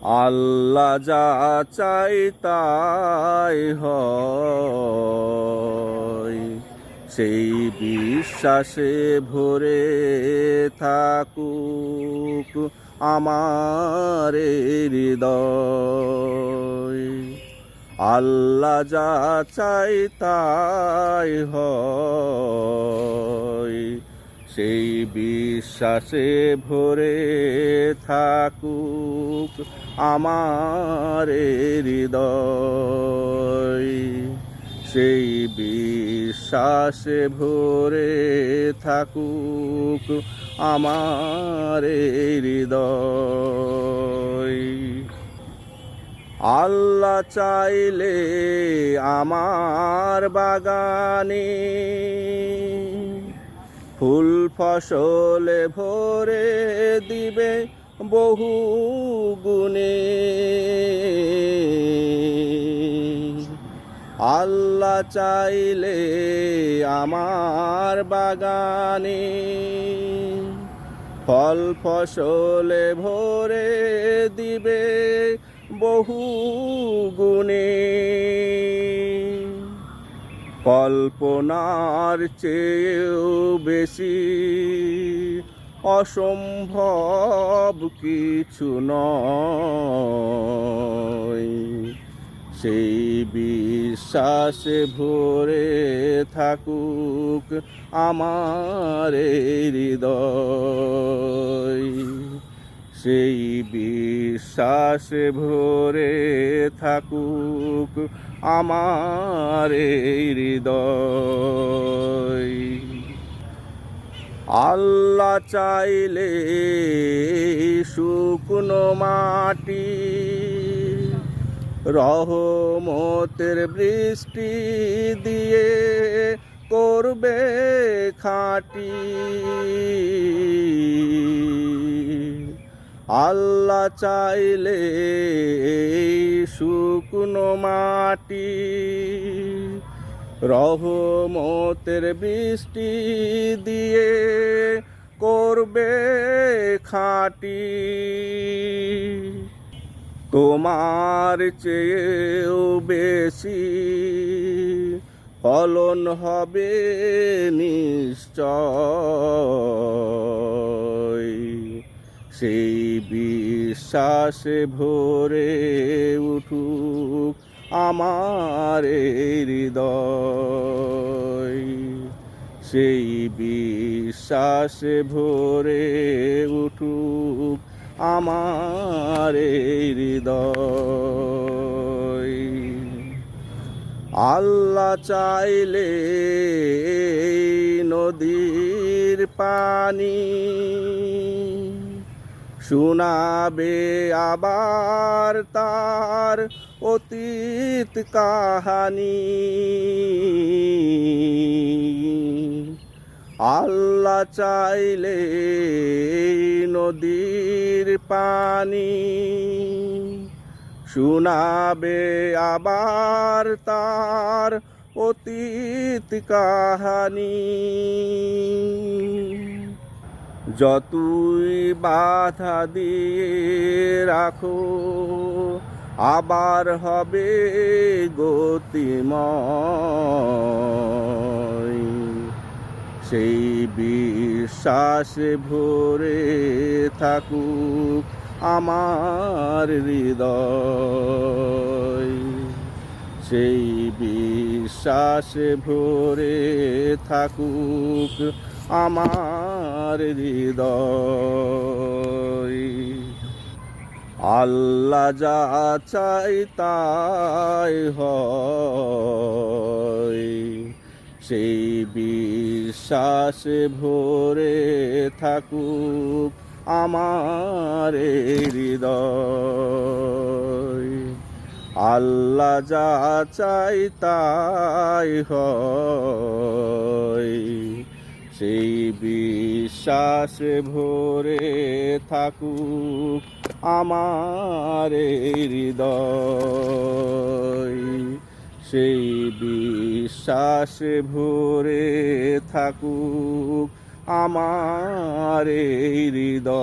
আল্লাহ যা চাই তাই হয়, সেই বিশ্বাসে ভরে থাকুক আমার হৃদয়। আল্লাহ যা চাই তাই হয়, সেই বিশ্বাসে ভরে থাকুক আমার হৃদয়। সেই বিশ্বাসে ভরে থাকুক আমার হৃদয়। আল্লাহ চাইলে আমার বাগানে ফুল ফসলে ভরে দিবে বহু গুণে। আল্লাহ চাইলে আমার বাগানে ফল ফসলে ভরে দিবে বহু গুণে। কল্পনার চেয়েও বেশি অসম্ভব কিছু নয়, সেই বিশ্বাসে ভরে থাকুক আমার হৃদয়। সেই বিশ্বাসে ভরে থাকুক আমার হৃদয়। আল্লাহ চাইলে শুকনো মাটি রহমতের বৃষ্টি দিয়ে করবে খাঁটি। আল্লাহ চাইলে শুকনো মাটি রহমতের বৃষ্টি দিয়ে করবে খাঁটি। তোমার চেয়েও বেশি ফলন হবে নিশ্চয়, সেই বিশ্বাসে ভরে উঠুক আমার হৃদয়। সেই বিশ্বাসে ভরে উঠুক আমার হৃদয়। আল্লাহ চাইলে নদীর পানি শোনাবে আবার তার অতীত কাহানি। আল্লাহ চাইলে নদীর পানি শোনাবে আবার তার অতীত কাহানি। যতই বাধা দিয়ে রাখো আবার হবে গতিময়, সেই বিশ্বাসে ভরে থাকুক আমার হৃদয়। সেই বিশ্বাসে ভরে থাকুক আমার হৃদয়। আল্লাহ যা চাই তাই হয়, সেই বিশ্বাসে ভরে থাকুক আমার হৃদয়। আল্লাহ যা চাই তাই হয়, সেই বিশ্বাসে ভরে থাকুক আমার হৃদয়। সেই বিশ্বাসে ভরে থাকুক আমার হৃদয়।